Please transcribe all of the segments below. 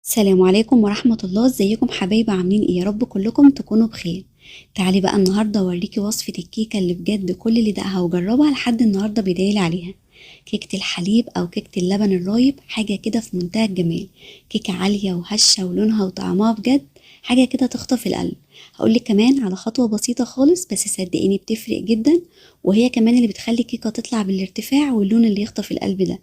السلام عليكم ورحمة الله. ازيكم حبايبي؟ عاملين ايه؟ يا رب كلكم تكونوا بخير. تعالي بقى النهاردة اوريكي وصفة الكيكة اللي بجد كل اللي دقها وجربها لحد النهاردة بيدعيلي عليها. كيكة الحليب او كيكة اللبن الرايب، حاجة كده في منتهى الجمال. كيكة عالية وهشة ولونها وطعمها بجد حاجة كده تخطف القلب. هقولك كمان على خطوة بسيطة خالص بس صدقيني بتفرق جدا، وهي كمان اللي بتخلي الكيكة تطلع بالارتفاع واللون اللي يخطف القلب ده.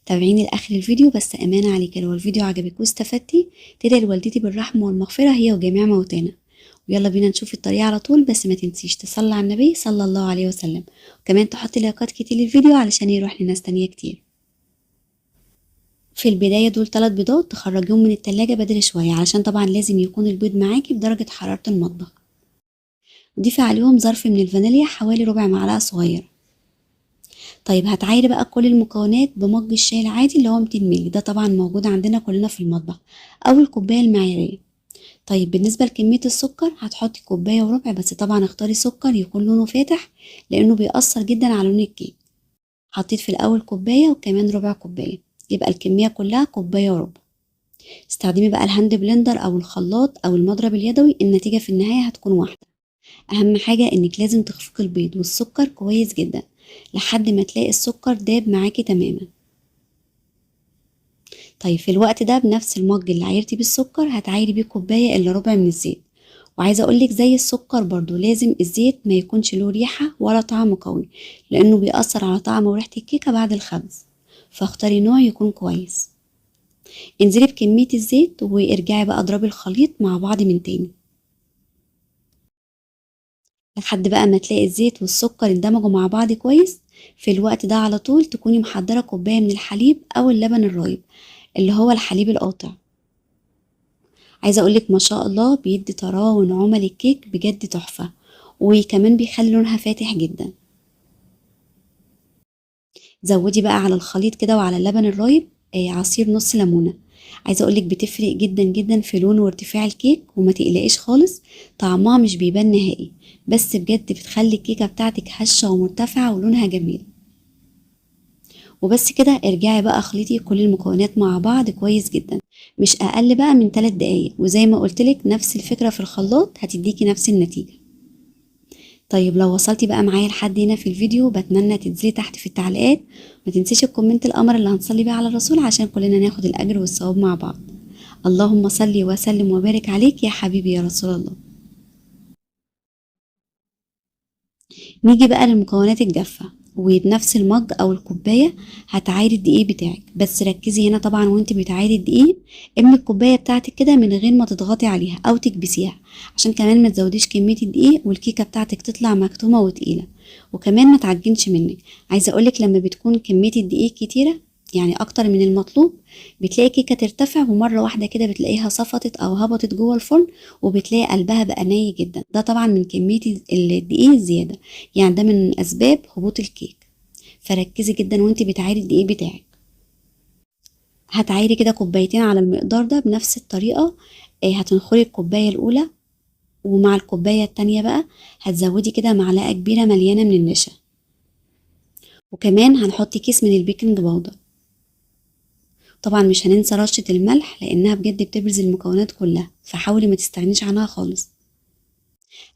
تابعيني لاخر الفيديو، بس امانه عليك لو الفيديو عجبك واستفدتي تدعي لوالدتي بالرحمه والمغفره هي وجميع موتانا. ويلا بينا نشوف الطريقه على طول، بس ما تنسيش تصلي على النبي صلى الله عليه وسلم، وكمان تحطي لايكات كتير للفيديو علشان يروح لناس تانية كتير. في البدايه دول 3 بيضات تخرجيهم من التلاجة بدري شويه، علشان طبعا لازم يكون البيض معاكي بدرجه حراره المطبخ. ضيفي عليهم ظرف من الفانيليا حوالي ربع معلقه صغيره. طيب هتعايري بقى كل المكونات بمج الشاي العادي اللي هو 200 مللي، ده طبعا موجود عندنا كلنا في المطبخ، او الكوبايه المعياريه. طيب بالنسبه لكميه السكر هتحطي كوبايه وربع، بس طبعا اختاري سكر يكون لونه فاتح لانه بيأثر جدا على لون الكيك. حطيت في الاول كوبايه وكمان ربع كوبايه، يبقى الكميه كلها كوبايه وربع. استخدمي بقى الهاند بلندر او الخلاط او المضرب اليدوي، النتيجه في النهايه هتكون واحده. اهم حاجة انك لازم تخفقي البيض والسكر كويس جدا لحد ما تلاقي السكر داب معاكي تماما. طيب في الوقت ده بنفس المج اللي عايرتي بالسكر هتعايري بيه كوباية الا ربع من الزيت. وعايزة اقولك زي السكر برضو لازم الزيت ما يكونش له ريحة ولا طعم قوي، لانه بيأثر على طعم وريحة الكيكة بعد الخبز، فاختاري نوع يكون كويس. انزلي بكمية الزيت وارجعي بقى اضربي الخليط مع بعض من تاني لحد بقى ما تلاقي الزيت والسكر اندمجوا مع بعض كويس. في الوقت ده على طول تكوني محضرة كوباية من الحليب او اللبن الرايب اللي هو الحليب القاطع. عايزة اقولك ما شاء الله بيدي طراوة ونعومة للكيك بجد تحفة، وكمان بيخلي لونها فاتح جدا. زودي بقى على الخليط كده وعلى اللبن الرايب عصير نص ليمونة. عايزة اقولك بتفرق جدا جدا في لون وارتفاع الكيك، وما تقلقيش خالص طعمها مش بيبان نهائي، بس بجد بتخلي الكيكة بتاعتك هشة ومرتفعة ولونها جميل. وبس كده ارجعي بقى اخلطي كل المكونات مع بعض كويس جدا، مش اقل بقى من 3 دقايق، وزي ما قلتلك نفس الفكرة في الخلاط هتديكي نفس النتيجة. طيب لو وصلتي بقى معايا لحد هنا في الفيديو بتمنى تنزلي تحت في التعليقات، ما تنسيش الكومنت القمر اللي هنصلي بيه على الرسول عشان كلنا ناخد الاجر والثواب مع بعض. اللهم صلي وسلم وبارك عليك يا حبيبي يا رسول الله. نيجي بقى للمكونات الجافة، وبنفس المج او الكوباية هتعايري الدقيق بتاعك، بس ركزي هنا طبعا وانت بتعايري الدقيق املي الكوباية بتاعتك كده من غير ما تضغطي عليها او تكبسيها، عشان كمان ما تزوديش كمية الدقيق والكيكة بتاعتك تطلع مكتومة وتقيلة، وكمان ما تعجنش منك. عايزة اقولك لما بتكون كمية الدقيق كتيرة يعني اكتر من المطلوب، بتلاقي كيكة ترتفع ومرة واحدة كده بتلاقيها صفطت او هبطت جوه الفرن، وبتلاقي قلبها بقى ني جدا، ده طبعا من كمية الدقيق الزيادة، يعني ده من اسباب هبوط الكيك. فركزي جدا وانت بتعايري الدقيق بتاعك. هتعايري كده كوبايتين على المقدار ده بنفس الطريقة. هتنخري الكوباية الاولى، ومع الكوباية التانية بقى هتزودي كده معلقة كبيرة مليانة من النشا، وكمان هنحط كيس من البيكنج باودر. طبعا مش هننسى رشة الملح لانها بجد بتبرز المكونات كلها، فحاولي ما تستغنيش عنها خالص.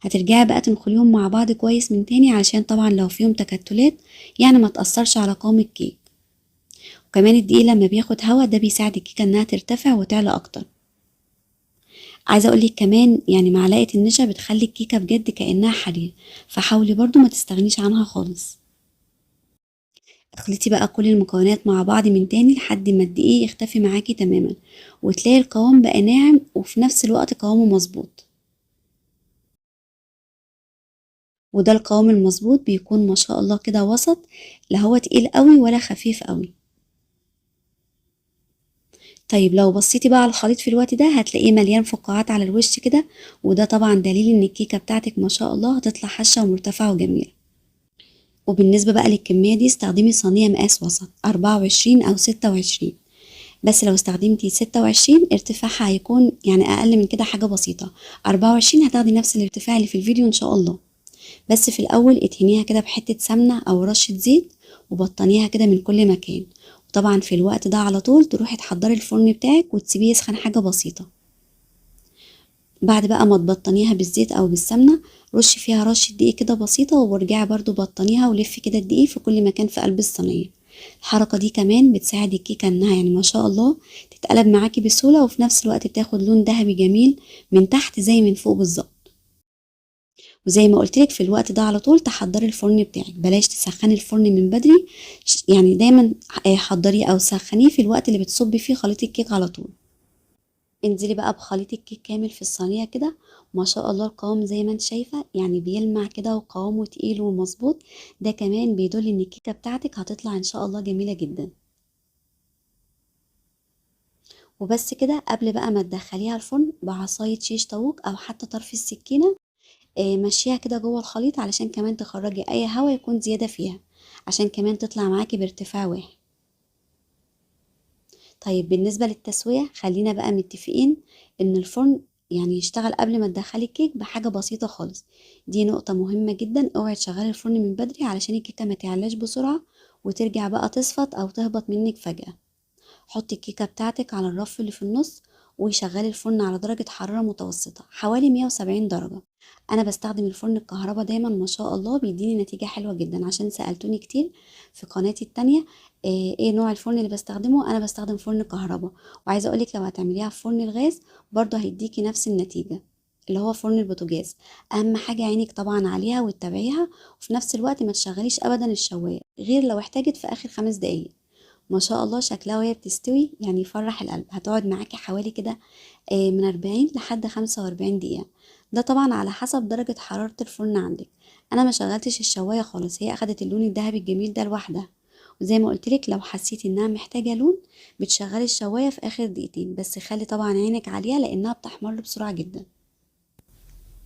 هترجعي بقى تنخليهم مع بعض كويس من تاني، علشان طبعا لو فيهم تكتلات يعني ما تأثرش على قوام الكيك. وكمان الدقيق لما بياخد هوا ده بيساعد الكيكة انها ترتفع وتعلى اكتر. عايزة اقولك كمان يعني معلقة النشا بتخلي الكيكة بجد كأنها حرير، فحاولي برضو ما تستغنيش عنها خالص. اخلطي بقى كل المكونات مع بعض من تاني لحد ما الدقيق يختفي معاكي تماما، وتلاقي القوام بقى ناعم وفي نفس الوقت قوامه مظبوط. وده القوام المظبوط بيكون ما شاء الله كده وسط، لا هو تقيل قوي ولا خفيف قوي. طيب لو بصيتي بقى على الخليط في الوقت ده هتلاقيه مليان فقاعات على الوش كده، وده طبعا دليل ان الكيكة بتاعتك ما شاء الله هتطلع هشة ومرتفعة وجميلة. وبالنسبة بقى للكمية دي استخدمي صينية مقاس وسط 24 او 26، بس لو استخدمتي 26 ارتفاعها هيكون يعني اقل من كده حاجة بسيطة، 24 هتاخدي نفس الارتفاع اللي في الفيديو ان شاء الله. بس في الاول ادهنيها كده بحتة سمنة او رشة زيت، وبطنيها كده من كل مكان، وطبعا في الوقت ده على طول تروحي تحضري الفرن بتاعك وتسيبيه يسخن حاجة بسيطة. بعد بقى ما تبطنيها بالزيت او بالسمنة، رشي فيها رشة دقيق كده بسيطة، وارجعي برضو بطنيها ولفي كده الدقيق في كل مكان في قلب الصينية. الحركة دي كمان بتساعد الكيكة انها يعني ما شاء الله تتقلب معاكي بسهولة، وفي نفس الوقت بتاخد لون ذهبي جميل من تحت زي من فوق بالظبط. وزي ما قلتلك في الوقت ده على طول تحضري الفرن بتاعك، بلاش تسخني الفرن من بدري، يعني دايما حضريه او سخنيه في الوقت اللي بتصبي فيه خليط الكيك على طول. انزلي بقى بخليط الكيك كامل في الصينيه كده، ما شاء الله القوام زي ما انت شايفه يعني بيلمع كده وقوامه تقيل ومظبوط. ده كمان بيدل ان الكيكه بتاعتك هتطلع ان شاء الله جميله جدا. وبس كده، قبل بقى ما تدخليها الفرن بعصايه شيش طاووق او حتى طرف السكينه، مشيها كده جوه الخليط علشان كمان تخرجي اي هواء يكون زياده فيها، عشان كمان تطلع معاكي بارتفاع واحد. طيب بالنسبة للتسوية، خلينا بقى متفقين ان الفرن يعني يشتغل قبل ما تدخلي الكيك بحاجة بسيطة خالص. دي نقطة مهمة جدا، اوعي تشغلي الفرن من بدري علشان الكيكة ما تعلاش بسرعة وترجع بقى تصفط او تهبط منك فجأة. حطي الكيكة بتاعتك على الرف اللي في النص، وشغلي الفرن على درجة حرارة متوسطة حوالي 170 درجة. أنا بستخدم الفرن الكهرباء دايما، ما شاء الله بيديني نتيجة حلوة جدا، عشان سألتوني كتير في قناتي التانية ايه نوع الفرن اللي بستخدمه. أنا بستخدم فرن كهرباء، وعايزة أقولك لو هتعمليها في فرن الغاز برضه هيديكي نفس النتيجة، اللي هو فرن البوتاجاز. أهم حاجة عينك طبعا عليها وتتابعيها، وفي نفس الوقت ما تشغليش أبدا الشواية غير لو احتاجت في آخر 5 دقايق. ما شاء الله شكلها وهي بتستوي يعني يفرح القلب، هتقعد معاكي حوالي كده من 40 لحد 45 دقيقة. ده طبعا على حسب درجة حرارة الفرن عندك. انا ما شغلتش الشواية خالص، هي اخدت اللون الذهبي الجميل ده لوحدها. وزي ما قلتلك لو حسيتي انها محتاجة لون بتشغلي الشواية في اخر دقيقتين، بس خلي طبعا عينك عليها لانها بتحمر بسرعة جدا.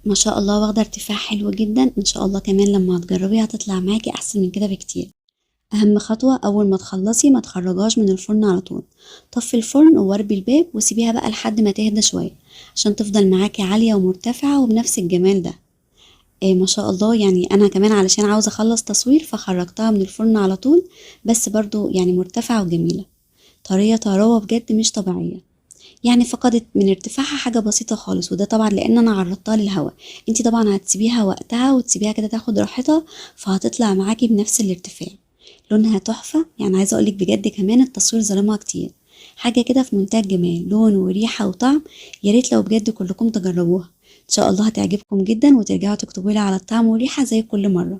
ما شاء الله واخدة ارتفاع حلو جدا، ان شاء الله كمان لما هتجربيها هتطلع معاكي احسن من كده بكتير. اهم خطوة اول ما تخلصي ما تخرجهاش من الفرن على طول، طفي الفرن ووربي الباب وسيبيها بقى لحد ما تهدى شوية، عشان تفضل معاكي عالية ومرتفعة وبنفس الجمال ده. ما شاء الله يعني انا كمان علشان عاوزة اخلص تصوير فخرجتها من الفرن على طول، بس برضو يعني مرتفعة وجميلة، طرية طراوة بجد مش طبيعية. يعني فقدت من ارتفاعها حاجة بسيطة خالص، وده طبعا لان انا عرضتها للهواء. انتي طبعا هتسيبيها وقتها وتسيبيها كده تاخد راحتها، فهتطلع معاكي بنفس الارتفاع. لونها تحفة، يعني عايزة اقولك بجد كمان التصوير ظلمها كتير. حاجة كده في منتهى الجمال، لون وريحة وطعم. يا ريت لو بجد كلكم تجربوها، ان شاء الله هتعجبكم جدا وترجعوا تكتبوا لي على الطعم والريحة زي كل مرة.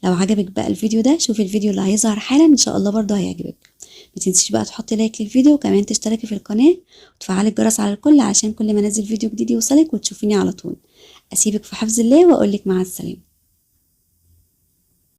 لو عجبك بقى الفيديو ده شوفي الفيديو اللي هيظهر حالا ان شاء الله برضه هيعجبك. ما تنسيش بقى تحطي لايك للفيديو، وكمان تشتركي في القناة وتفعلي الجرس على الكل عشان كل ما انزل فيديو جديد يوصلك وتشوفيني على طول. اسيبك في حفظ الله واقولك مع السلامة.